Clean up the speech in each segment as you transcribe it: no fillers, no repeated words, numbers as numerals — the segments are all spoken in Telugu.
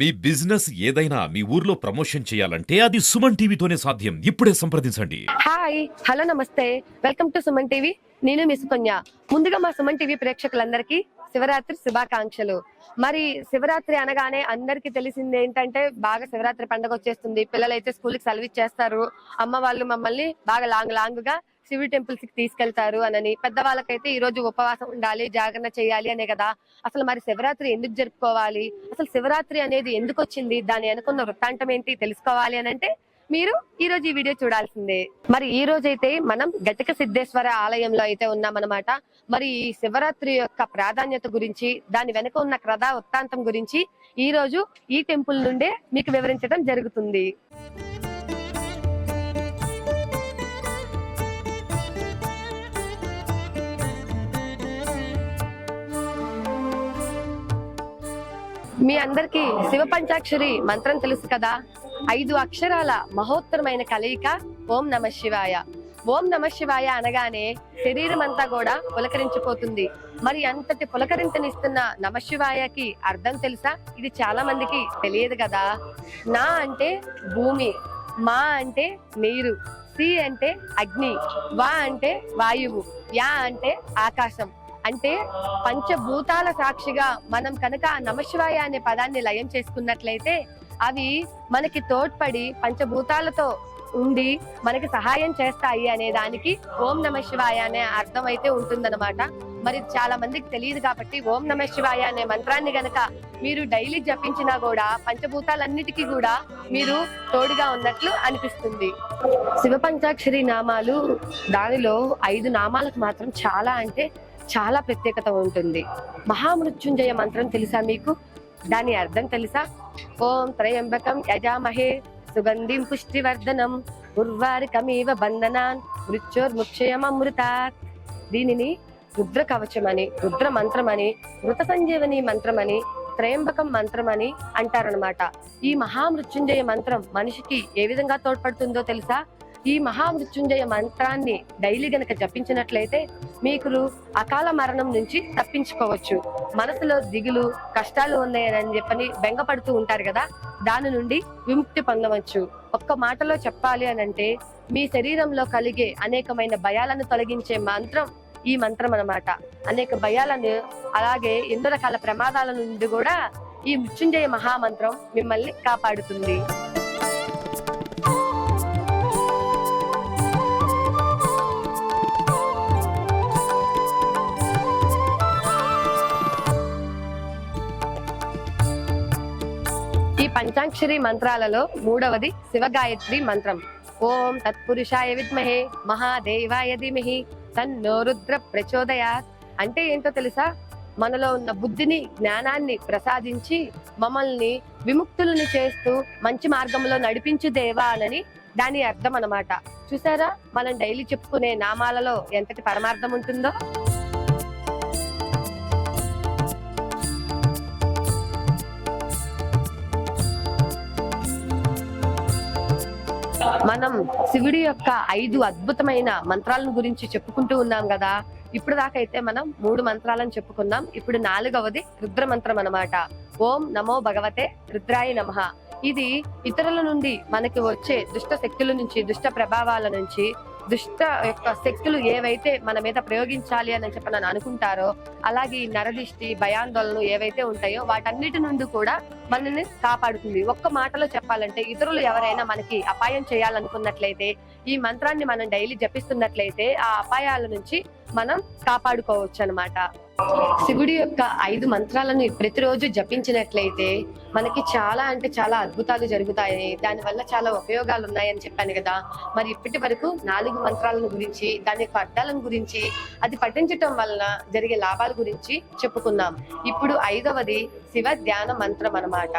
మీ బిజినెస్ ఏదైనా మీ ఊర్లో ప్రమోషన్ చేయాలంటే అది సుమన్ టీవీతోనే సాధ్యం. ఇప్పుడే సంప్రదించండి. హాయ్ హలో నమస్తే, వెల్కమ్ టు సుమన్ టీవీ. నేను మీ సుకన్య. ముందుగా మా సుమన్ టీవీ ప్రేక్షకులందరికీ శివరాత్రి శుభాకాంక్షలు. మరి శివరాత్రి అనగానే అందరికి తెలిసింది ఏంటంటే బాగా శివరాత్రి పండుగ వచ్చేస్తుంది. పిల్లలైతే స్కూల్కి సెలవు ఇచ్చేస్తారు. అమ్మ వాళ్ళు మమ్మల్ని బాగా లాంగ్ గా శివుడి టెంపుల్స్ కి తీసుకెళ్తారు అనని, పెద్దవాళ్ళకైతే ఈ రోజు ఉపవాసం ఉండాలి, జాగరణ చేయాలి అనే కదా. అసలు మరి శివరాత్రి ఎందుకు జరుపుకోవాలి, అసలు శివరాత్రి అనేది ఎందుకు వచ్చింది, దాని అనుకున్న వృత్తాంతం ఏంటి తెలుసుకోవాలి అని అంటే మీరు ఈ రోజు ఈ వీడియో చూడాల్సిందే. మరి ఈ రోజైతే మనం ఘటిక సిద్ధేశ్వర ఆలయంలో అయితే ఉన్నామన్నమాట. మరి ఈ శివరాత్రి యొక్క ప్రాధాన్యత గురించి, దాని వెనుక ఉన్న కథా వృత్తాంతం గురించి ఈ రోజు ఈ టెంపుల్ నుండే మీకు వివరించడం జరుగుతుంది. మీ అందరికి శివ పంచాక్షరి మంత్రం తెలుసు కదా. 5 అక్షరాల మహోత్తరమైన కలయిక ఓం నమ శివాయ. ఓం నమ శివాయ అనగానే శరీరం అంతా కూడా పులకరించిపోతుంది. మరి అంతటి పులకరింతనిస్తున్న నమ శివాయకి అర్థం తెలుసా? ఇది చాలా మందికి తెలియదు కదా. నా అంటే భూమి, మా అంటే నీరు, సి అంటే అగ్ని, వా అంటే వాయువు, యా అంటే ఆకాశం. అంటే పంచభూతాల సాక్షిగా మనం కనుక నమశివాయ అనే పదాన్ని లయం చేసుకున్నట్లయితే అవి మనకి తోడ్పడి పంచభూతాలతో ఉండి మనకి సహాయం చేస్తాయి అనే దానికి ఓం నమ శివాయ అనే అర్థం అయితే ఉంటుందన్నమాట. మరి చాలా మందికి తెలియదు కాబట్టి ఓం నమ శివాయ అనే మంత్రాన్ని గనక మీరు డైలీ జపించినా కూడా పంచభూతాలన్నిటికీ కూడా మీరు తోడుగా ఉన్నట్లు అనిపిస్తుంది. శివ పంచాక్షరి నామాలు, దానిలో 5 నామాలకు మాత్రం చాలా అంటే చాలా ప్రత్యేకత ఉంటుంది. మహామృత్యుంజయ మంత్రం తెలుసా మీకు? దాని అర్థం తెలుసా? ఓం త్రయంబకం యజామహే సుగంధిం పుష్టివర్ధనం ఉర్వారికమీవ బంధనాన్ మృత్యోర్ముక్షయమమృతాత్. దీనిని రుద్ర కవచం అని, రుద్ర మంత్రం అని, మృత సంజీవని మంత్రం అని, త్రయంబకం మంత్రం అని అంటారనమాట. ఈ మహామృత్యుంజయ మంత్రం మనిషికి ఏ విధంగా తోడ్పడుతుందో తెలుసా? ఈ మహామృత్యుంజయ మంత్రాన్ని డైలీ గనక జపించినట్లయితే మీకు అకాల మరణం నుంచి తప్పించుకోవచ్చు. మనసులో దిగులు, కష్టాలు ఉన్నాయని చెప్పని బెంగపడుతూ ఉంటారు కదా, దాని నుండి విముక్తి పొందవచ్చు. ఒక్క మాటలో చెప్పాలి అని అంటే మీ శరీరంలో కలిగే అనేకమైన భయాలను తొలగించే మంత్రం ఈ మంత్రం అన్నమాట. అనేక భయాలను, అలాగే ఎన్నో రకాల ప్రమాదాల నుండి కూడా ఈ మృత్యుంజయ మహామంత్రం మిమ్మల్ని కాపాడుతుంది. ఈ పంచాక్షరి మంత్రాలలో 3వది శివగాయత్రి మంత్రం. ఓం తత్పురుషాయ విద్మహే మహాదేవాయ ధీమహి తన్నో రుద్ర ప్రచోదయాత్. అంటే ఏంటో తెలుసా? మనలో ఉన్న బుద్ధిని, జ్ఞానాన్ని ప్రసాదించి మమ్మల్ని విముక్తులను చేస్తూ మంచి మార్గంలో నడిపించు దేవా అని దాని అర్థం అన్నమాట. చూసారా, మనం డైలీ చెప్పుకునే నామాలలో ఎంతటి పరమార్థం ఉంటుందో. మనం శివుడి యొక్క 5 అద్భుతమైన మంత్రాలను గురించి చెప్పుకుంటూ ఉన్నాం కదా. ఇప్పుడు దాకా అయితే మనం 3 మంత్రాలను చెప్పుకున్నాం. ఇప్పుడు 4వది రుద్ర మంత్రం అన్నమాట. ఓం నమో భగవతే రుద్రాయ నమః. ఇది ఇతరుల నుండి మనకి వచ్చే దుష్ట శక్తుల నుంచి, దుష్ట ప్రభావాల నుంచి, దుష్ట యొక్క శక్తులు ఏవైతే మన మీద ప్రయోగించాలి అని చెప్పి నన్ను అనుకుంటారో, అలాగే నరదిష్టి, భయాందోళనలు ఏవైతే ఉంటాయో వాటన్నిటి నుండి కూడా మనల్ని కాపాడుతుంది. ఒక్క మాటలో చెప్పాలంటే ఇతరులు ఎవరైనా మనకి అపాయం చేయాలనుకున్నట్లయితే ఈ మంత్రాన్ని మనం డైలీ జపిస్తున్నట్లయితే ఆ అపాయాల నుంచి మనం కాపాడుకోవచ్చు అన్నమాట. శివుడి యొక్క 5 మంత్రాలను ప్రతిరోజు జపించినట్లయితే మనకి చాలా అంటే చాలా అద్భుతాలు జరుగుతాయి. దాని వల్ల చాలా ఉపయోగాలు ఉన్నాయని చెప్పాను కదా. మరి ఇప్పటి వరకు 4 మంత్రాలను గురించి, దాని యొక్క అర్థాలను గురించి, అది పఠించటం వలన జరిగే లాభాల గురించి చెప్పుకున్నాం. ఇప్పుడు 5వది శివ ధ్యాన మంత్రం అన్నమాట.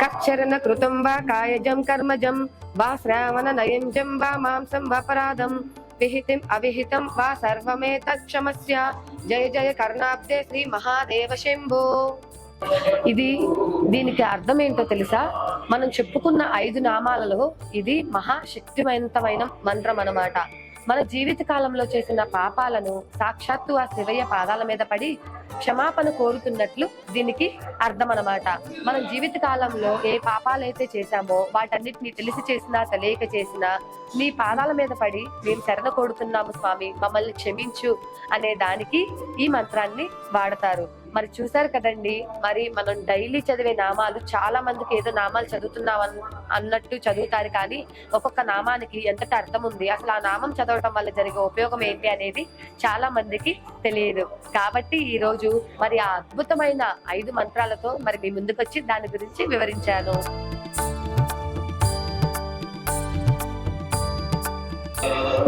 కచ్చరణ కృతం వా కాయజం కర్మజం వా శ్రావణ నయంజం వా మాంసం వపరాధం విహితం అవిహితం వా సర్వమేతత్ క్షమస్య జయ జయ కర్ణాబ్దే శ్రీ మహాదేవ శంభో. దీనికి అర్థం ఏంటో తెలుసా? మనం చెప్పుకున్న 5 నామాలలో ఇది మహాశక్తివంతమైన మంత్రం అన్నమాట. మన జీవిత కాలంలో చేసిన పాపాలను సాక్షాత్తు ఆ శివయ్య పాదాల మీద పడి క్షమాపణ కోరుతున్నట్లు దీనికి అర్థం అన్నమాట. మనం జీవిత కాలంలో ఏ పాపాలైతే చేశామో వాటన్నిటిని తెలిసి చేసినా తెలియక చేసినా నీ పాదాల మీద పడి మేము శరణ కోరుతున్నాము స్వామి, మమ్మల్ని క్షమించు అనే దానికి ఈ మంత్రాన్ని వాడతారు. మరి చూసారు కదండి, మరి మనం డైలీ చదివే నామాలు చాలా మందికి ఏదో నామాలు చదువుతున్నాం అన్నట్టు చదువుతారు, కానీ ఒక్కొక్క నామానికి ఎంతటి అర్థం ఉంది, అసలు ఆ నామం చదవటం వల్ల జరిగే ఉపయోగం ఏంటి అనేది చాలా మందికి తెలియదు. కాబట్టి ఈ రోజు మరి ఆ అద్భుతమైన 5 మంత్రాలతో మరి మీ ముందుకొచ్చి దాని గురించి వివరించాను.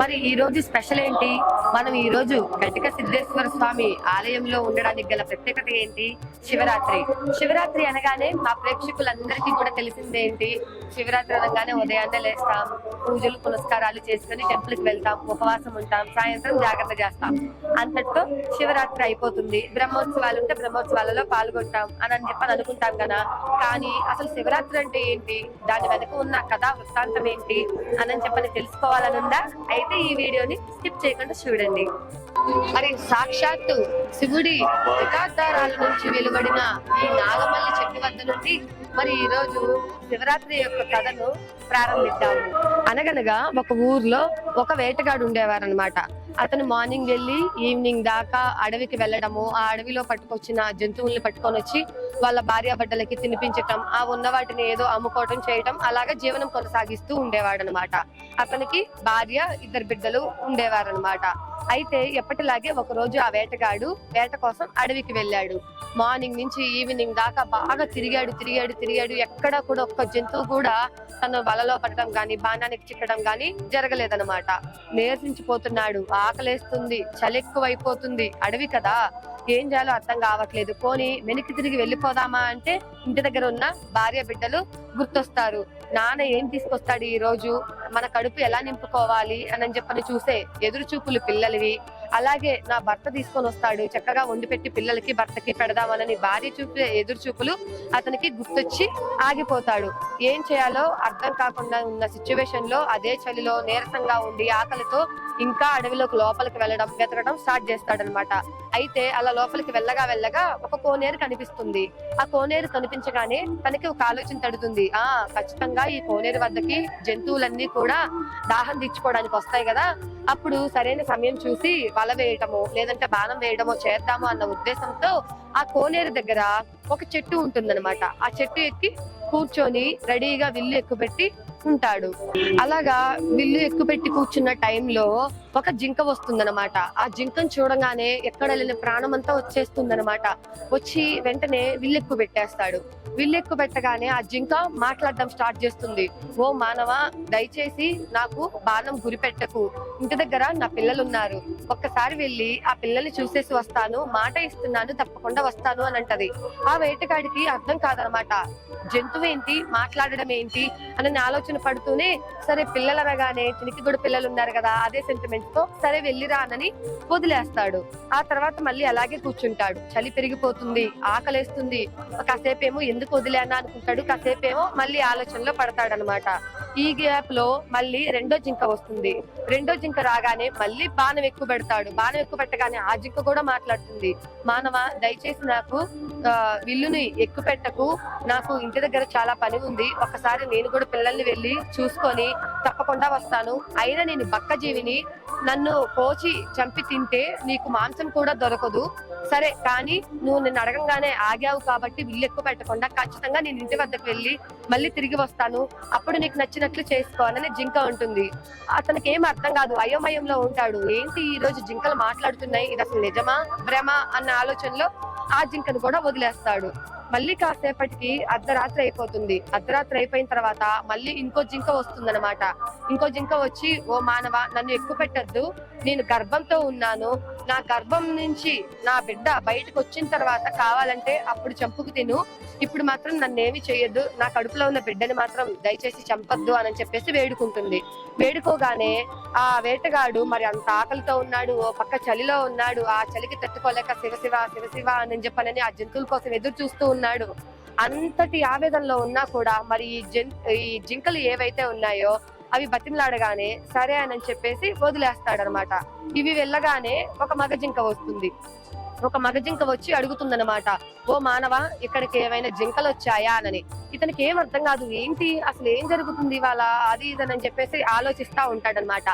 మరి ఈ రోజు స్పెషల్ ఏంటి? మనం ఈ రోజు కటిక సిద్ధేశ్వర స్వామి ఆలయంలో ఉండడానికి గల ప్రత్యేకత ఏంటి? శివరాత్రి. శివరాత్రి అనగానే మా ప్రేక్షకులందరికీ కూడా తెలిసింది ఏంటి? శివరాత్రి అనగానే ఉదయాన్నే లేస్తాం, పూజలు పునస్కారాలు చేసుకుని టెంపుల్ కి వెళ్తాం, ఉపవాసం ఉంటాం, సాయంత్రం జాగ్రత్త చేస్తాం, అంతటితో శివరాత్రి అయిపోతుంది. బ్రహ్మోత్సవాలు ఉంటే బ్రహ్మోత్సవాలలో పాల్గొంటాం అని చెప్పని అనుకుంటాం కదా. కానీ అసలు శివరాత్రి అంటే ఏంటి, దాని వెనక ఉన్న కథా వృత్తాంతం ఏంటి అని చెప్పని తెలుసుకోవాలనుందా? అయితే ఈ వీడియోని స్కిప్ చేయకుండా చూడండి. మరి సాక్షాత్తు శివుడి వికాద్వారాల నుంచి వెలువడిన ఈ నాగమల్లి చెట్టు వద్ద నుండి మరి ఈ రోజు శివరాత్రి యొక్క కథను ప్రారంభిద్దాము. అనగనగా ఒక ఊర్లో ఒక వేటగాడు ఉండేవారనమాట. అతను మార్నింగ్ వెళ్ళి ఈవినింగ్ దాకా అడవికి వెళ్ళడము, ఆ అడవిలో పట్టుకొచ్చిన జంతువుల్ని పట్టుకొని వచ్చి వాళ్ళ భార్యాభర్తలకి తినిపించటం, ఆ ఉన్న వాటిని ఏదో అమ్ముకోవటం చేయటం, అలాగా జీవనం కొనసాగిస్తూ ఉండేవాడనమాట. అతనికి భార్య, 2 బిడ్డలు ఉండేవారనమాట. అయితే ఎప్పటిలాగే ఒక రోజు ఆ వేటగాడు వేట కోసం అడవికి వెళ్ళాడు. మార్నింగ్ నుంచి ఈవినింగ్ దాకా బాగా తిరిగాడు. ఎక్కడా కూడా ఒక్క జంతువు కూడా తన వలలో పడటం గాని బాణానికి చిక్కడం గాని జరగలేదన్నమాట. నీరసించిపోతున్నాడు, ఆకలేస్తుంది, చలి ఎక్కువైపోతుంది, అడవి కదా, ఏం చేయాలో అర్థం కావట్లేదు. పోనీ వెనక్కి తిరిగి వెళ్ళిపోదామా అంటే ఇంటి దగ్గర ఉన్న భార్య బిడ్డలు గుర్తొస్తారు. నాన్న ఏం తీసుకొస్తాడు ఈ రోజు, మన కడుపు ఎలా నింపుకోవాలి అని చెప్పని చూసే ఎదురు చూపులు పిల్లలవి. అలాగే నా భర్త తీసుకొని వస్తాడు, చక్కగా వండి పెట్టి పిల్లలకి భర్తకి పెడదామనని భార్య చూపే ఎదురు చూపులు అతనికి గుర్తొచ్చి ఆగిపోతాడు. ఏం చేయాలో అర్థం కాకుండా ఉన్న సిచ్యువేషన్ లో అదే చలిలో నీరసంగా ఉండి ఆకలితో ఇంకా అడవిలోకి లోపలికి వెతకడం స్టార్ట్ చేస్తాడనమాట. అయితే అలా లోపలికి వెళ్ళగా ఒక కోనేరు కనిపిస్తుంది. ఆ కోనేరు కనిపించగానే తనకి ఒక ఆలోచన తడుతుంది. ఖచ్చితంగా ఈ కోనేరు వద్దకి జంతువులన్నీ కూడా దాహం తీర్చుకోవడానికి వస్తాయి కదా, అప్పుడు సరైన సమయం చూసి వల వేయటమో లేదంటే బాణం వేయడమో చేద్దాము అన్న ఉద్దేశంతో ఆ కోనేరు దగ్గర ఒక చెట్టు ఉంటుందన్నమాట. ఆ చెట్టు ఎక్కి కూర్చొని రెడీగా విల్లు ఎక్కుపెట్టి ఉంటాడు. అలాగా విల్లు ఎక్కుపెట్టి కూర్చున్న టైంలో ఒక జింక వస్తుందన్నమాట. ఆ జింకను చూడగానే ఎక్కడ వెళ్ళిన ప్రాణం అంతా వచ్చేస్తుందన్నమాట. వచ్చి వెంటనే విల్లెక్కు పెట్టేస్తాడు. విల్లెక్కు పెట్టగానే ఆ జింక మాట్లాడడం స్టార్ట్ చేస్తుంది. ఓ మానవ, దయచేసి నాకు బాణం గురిపెట్టకు, ఇంటి దగ్గర నా పిల్లలు ఉన్నారు, ఒక్కసారి వెళ్ళి ఆ పిల్లల్ని చూసేసి వస్తాను, మాట ఇస్తున్నాను, తప్పకుండా వస్తాను అని అంటది. ఆ వేటగాడికి అర్థం కాదనమాట, జంతువు ఏంటి, మాట్లాడడం ఏంటి అని ఆలోచన పడుతూనే సరే పిల్లలు అనగానే తినికి కూడా పిల్లలు ఉన్నారు కదా, అదే సెంటిమెంట్ తో సరే వెళ్ళిరా అని వదిలేస్తాడు. ఆ తర్వాత మళ్ళీ అలాగే కూర్చుంటాడు. చలి పెరిగిపోతుంది, ఆకలేస్తుంది. కాసేపేమో ఎందుకు వదిలేనా అనుకుంటాడు, కాసేపేమో మళ్ళీ ఆలోచనలో పడతాడనమాట. ఈ గ్యాప్ లో మళ్ళీ రెండో జింక వస్తుంది. రెండో జింక రాగానే మళ్ళీ బాణం ఎక్కువ పెడతాడు. బాణం ఎక్కువ పెట్టగానే ఆ జింక కూడా మాట్లాడుతుంది. మానవ, దయచేసి నాకు విల్లుని ఎక్కువ పెట్టకు, నాకు ఇంటి దగ్గర చాలా పని ఉంది, ఒకసారి నేను కూడా పిల్లల్ని వెళ్ళి చూసుకొని తప్పకుండా వస్తాను. అయినా నేను బక్క జీవిని, నన్ను కోచి చంపి తింటే నీకు మాంసం కూడా దొరకదు. సరే, కానీ నువ్వు నిన్ను అడగంగానే ఆగావు కాబట్టి విల్లు ఎక్కువ పెట్టకుండా ఖచ్చితంగా నేను ఇంటి వద్దకు వెళ్ళి మళ్ళీ తిరిగి వస్తాను, అప్పుడు నీకు నచ్చినట్లు చేసుకోవాలని జింక ఉంటుంది. అతనికి ఏం అర్థం కాదు, అయోమయంలో ఉంటాడు. ఏంటి ఈ రోజు జింకలు మాట్లాడుతున్నాయి, ఇది అసలు నిజమా భ్రమ అన్న ఆలోచనలో ఆ జింకను కూడా వదిలేస్తాడు. మళ్ళీ కాసేపటికి అర్ధరాత్రి అయిపోతుంది. అర్ధరాత్రి అయిపోయిన తర్వాత మళ్ళీ ఇంకో జింక వస్తుందన్నమాట. ఇంకో జింక వచ్చి, ఓ మానవ, నన్ను ఎక్కువ పెట్టద్దు, నేను గర్భంతో ఉన్నాను, నా గర్భం నుంచి నా బిడ్డ బయటకు వచ్చిన తర్వాత కావాలంటే అప్పుడు చంపుకు తిను, ఇప్పుడు మాత్రం నన్నేమి చెయ్యొద్దు, నా కడుపులో ఉన్న బిడ్డని మాత్రం దయచేసి చంపద్దు అని చెప్పేసి వేడుకుంటుంది. వేడుకోగానే ఆ వేటగాడు మరి అంత ఆకలితో ఉన్నాడు, ఓ పక్క చలిలో ఉన్నాడు, ఆ చలికి తట్టుకోలేక శివశివ శివశివ అని చెప్పనని ఆ జంతువుల కోసం ఎదురు చూస్తూ ఉన్నాడు. అంతటి ఆవేదనలో ఉన్నా కూడా మరి ఈ జింకలు ఏవైతే ఉన్నాయో అవి బతిమలాడగానే సరే అని చెప్పేసి వదిలేస్తాడనమాట. ఇవి వెళ్ళగానే ఒక మగజింక వస్తుంది. ఒక మగజింక వచ్చి అడుగుతుందన్నమాట, ఓ మానవ, ఇక్కడికి ఏమైనా జింకలు వచ్చాయా అని. ఇతనికి ఏం అర్థం కాదు, ఏంటి అసలు ఏం జరుగుతుంది ఇవాళ, అది ఇదని చెప్పేసి ఆలోచిస్తా ఉంటాడనమాట.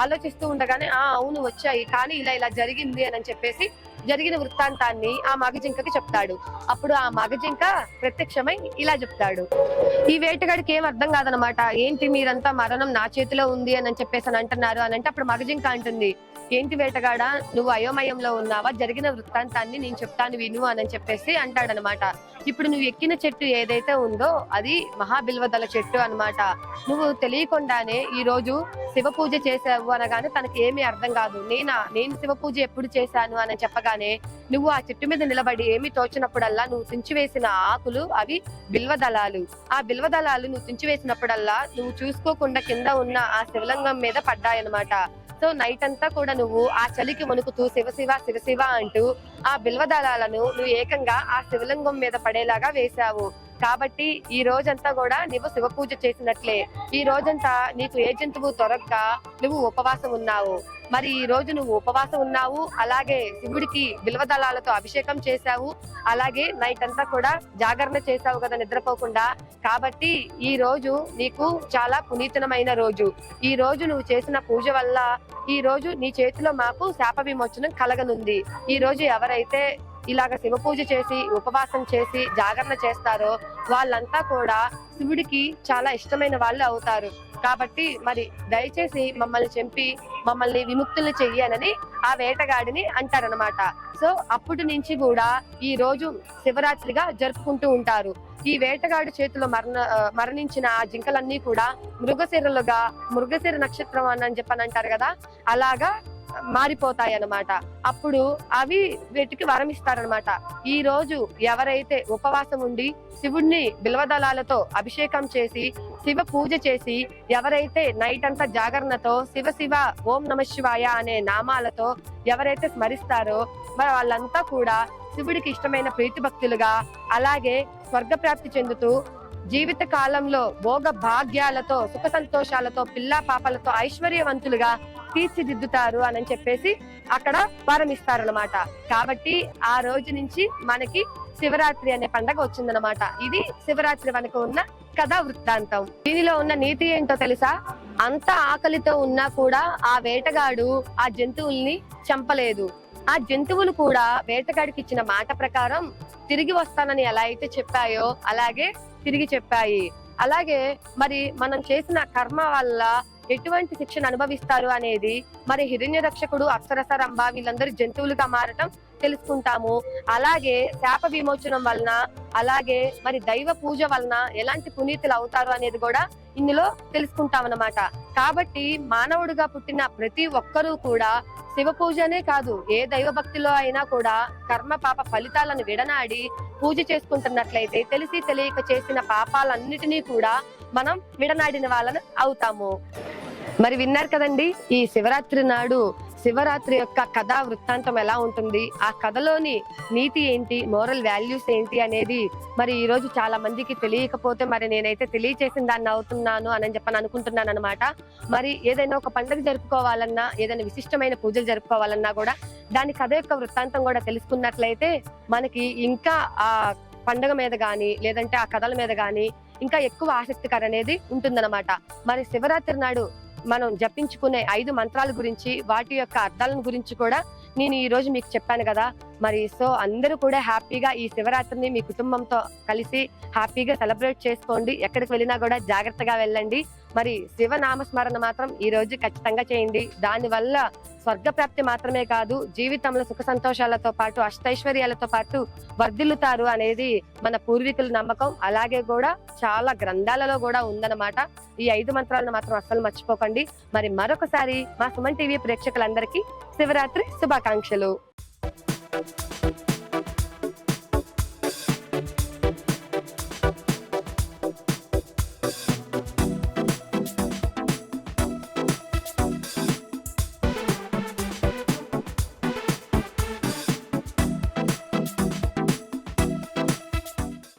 ఆలోచిస్తూ ఉండగానే అవును వచ్చాయి, కానీ ఇలా ఇలా జరిగింది అని చెప్పేసి జరిగిన వృత్తాంతాన్ని ఆ మగజింకకి చెప్తాడు. అప్పుడు ఆ మగజింక ప్రత్యక్షమై ఇలా చెప్తాడు. ఈ వేటగాడికి ఏం అర్థం కాదనమాట, ఏంటి మీరంతా మరణం నా చేతిలో ఉంది అని చెప్పేసి అని అంటున్నారు అని అంటే అప్పుడు మగజింక అంటుంది, ఏంటి వేటగాడా, నువ్వు అయోమయంలో ఉన్నావా, జరిగిన వృత్తాంతాన్ని నేను చెప్తాను విను అని చెప్పేసి అంటాడనమాట. ఇప్పుడు నువ్వు ఎక్కిన చెట్టు ఏదైతే ఉందో అది మహాబిల్వదల చెట్టు అన్నమాట. నువ్వు తెలియకుండానే ఈ రోజు శివ పూజ చేసావు అనగానే తనకి ఏమీ అర్థం కాదు. నేను శివ పూజ ఎప్పుడు చేశాను అని చెప్పగానే నువ్వు ఆ చెట్టు మీద నిలబడి ఏమి తోచినప్పుడల్లా నువ్వు తుంచివేసిన ఆకులు అవి బిల్వదళాలు. ఆ బిల్వదళాలు నువ్వు తుంచివేసినప్పుడల్లా నువ్వు చూసుకోకుండా కింద ఉన్న ఆ శివలింగం మీద పడ్డాయన్నమాట. సో నైట్ అంతా కూడా నువ్వు ఆ చలికి వణుకుతూ శివశివ శివశివ అంటూ ఆ బిల్వదళాలను నువ్వు ఏకంగా ఆ శివలింగం మీద పడేలాగా వేశావు. కాబట్టి ఈ రోజంతా కూడా నువ్వు శివ పూజ చేసినట్లే. ఈ రోజంతా నీకు ఏ జంతువు దొరక్క నువ్వు ఉపవాసం ఉన్నావు. మరి ఈ రోజు నువ్వు ఉపవాసం ఉన్నావు, అలాగే శివుడికి బిల్వదళాలతో అభిషేకం చేశావు, అలాగే నైట్ అంతా కూడా జాగరణ చేశావు కదా నిద్రపోకుండా. కాబట్టి ఈ రోజు నీకు చాలా పునీతమైన రోజు. ఈ రోజు నువ్వు చేసిన పూజ వల్ల ఈ రోజు నీ చేతిలో మాకు శాప విమోచనం కలగనుంది. ఈ రోజు ఎవరైతే ఇలాగ శివ పూజ చేసి ఉపవాసం చేసి జాగరణ చేస్తారో వాళ్ళంతా కూడా శివుడికి చాలా ఇష్టమైన వాళ్ళు అవుతారు. కాబట్టి మరి దయచేసి మమ్మల్ని చంపి మమ్మల్ని విముక్తులు చెయ్యనని ఆ వేటగాడిని అంటారనమాట. సో అప్పటి నుంచి కూడా ఈ రోజు శివరాత్రిగా జరుపుకుంటూ ఉంటారు. ఈ వేటగాడి చేతిలో మరణించిన ఆ జింకలన్నీ కూడా మృగశిర నక్షత్రం అని చెప్పని అంటారు కదా, అలాగా మారిపోతాయి అన్నమాట. అప్పుడు అవి వీటికి వరం ఇస్తారనమాట. ఈ రోజు ఎవరైతే ఉపవాసం ఉండి శివుడిని బిల్వదళాలతో అభిషేకం చేసి శివ పూజ చేసి ఎవరైతే నైట్ అంతా జాగరణతో శివ శివ ఓం నమ శివాయ అనే నామాలతో ఎవరైతే స్మరిస్తారో మరి వాళ్ళంతా కూడా శివుడికి ఇష్టమైన ప్రీతి భక్తులుగా, అలాగే స్వర్గ ప్రాప్తి చెందుతూ జీవిత కాలంలో భోగ భాగ్యాలతో సుఖ సంతోషాలతో పిల్లా పాపలతో ఐశ్వర్యవంతులుగా తీర్చిదిద్దుతారు అని చెప్పేసి అక్కడ వరం ఇస్తారనమాట. కాబట్టి ఆ రోజు నుంచి మనకి శివరాత్రి అనే పండగ వచ్చిందనమాట. ఇది శివరాత్రి వెనక ఉన్న కథా వృత్తాంతం. దీనిలో ఉన్న నీతి ఏంటో తెలుసా? అంత ఆకలితో ఉన్నా కూడా ఆ వేటగాడు ఆ జంతువుల్ని చంపలేదు. ఆ జంతువులు కూడా వేటగాడికి ఇచ్చిన మాట ప్రకారం తిరిగి వస్తానని ఎలా అయితే చెప్పాయో అలాగే తిరిగి చెప్పాయి. అలాగే మరి మనం చేసిన కర్మ వల్ల ఎటువంటి శిక్షను అనుభవిస్తారు అనేది మరి హిరణ్యరక్షకుడు, అప్సరస, రంభ వీళ్ళందరూ జంతువులుగా మారటం తెలుసుకుంటాము. అలాగే శాప విమోచనం వలన, అలాగే మరి దైవ పూజ వలన ఎలాంటి పునీతులు అవుతారు అనేది కూడా ఇందులో తెలుసుకుంటాం అన్నమాట. కాబట్టి మానవుడిగా పుట్టిన ప్రతి ఒక్కరూ కూడా శివ పూజనే కాదు, ఏ దైవ భక్తిలో అయినా కూడా కర్మ పాప ఫలితాలను విడనాడి పూజ చేసుకుంటున్నట్లయితే తెలిసి తెలియక చేసిన పాపాలన్నిటినీ కూడా మనం విడనాడిన వాళ్ళని అవుతాము. మరి విన్నారు కదండి, ఈ శివరాత్రి నాడు శివరాత్రి యొక్క కథా వృత్తాంతం ఎలా ఉంటుంది, ఆ కథలోని నీతి ఏంటి, మోరల్ వాల్యూస్ ఏంటి అనేది మరి ఈ రోజు చాలా మందికి తెలియకపోతే మరి నేనైతే తెలియచేసిన దాన్ని అవుతున్నాను అని చెప్పని అనుకుంటున్నాను అనమాట. మరి ఏదైనా ఒక పండుగ జరుపుకోవాలన్నా, ఏదైనా విశిష్టమైన పూజలు జరుపుకోవాలన్నా కూడా దాని కథ యొక్క వృత్తాంతం కూడా తెలుసుకున్నట్లయితే మనకి ఇంకా ఆ పండుగ మీద గాని లేదంటే ఆ కథల మీద గాని ఇంకా ఎక్కువ ఆసక్తికర అనేది ఉంటుందన్నమాట. మరి శివరాత్రి నాడు మనం జపించుకునే 5 మంత్రాల గురించి, వాటి యొక్క అర్థాలను గురించి కూడా నేను ఈ రోజు మీకు చెప్పాను కదా. మరి సో అందరూ కూడా హ్యాపీగా ఈ శివరాత్రిని మీ కుటుంబంతో కలిసి హ్యాపీగా సెలబ్రేట్ చేసుకోండి. ఎక్కడికి వెళ్ళినా కూడా జాగ్రత్తగా వెళ్ళండి. మరి శివనామస్మరణ మాత్రం ఈ రోజు ఖచ్చితంగా చేయండి. దానివల్ల స్వర్గప్రాప్తి మాత్రమే కాదు, జీవితంలో సుఖ సంతోషాలతో పాటు అష్టైశ్వర్యాలతో పాటు వర్ధిల్లుతారు అనేది మన పూర్వీకుల నమ్మకం. అలాగే కూడా చాలా గ్రంథాలలో కూడా ఉందన్నమాట. ఈ 5 మంత్రాలను మాత్రం అస్సలు మర్చిపోకండి. మరి మరొకసారి మా సుమన్ టీవీ ప్రేక్షకులందరికీ శివరాత్రి శుభాకాంక్షలు.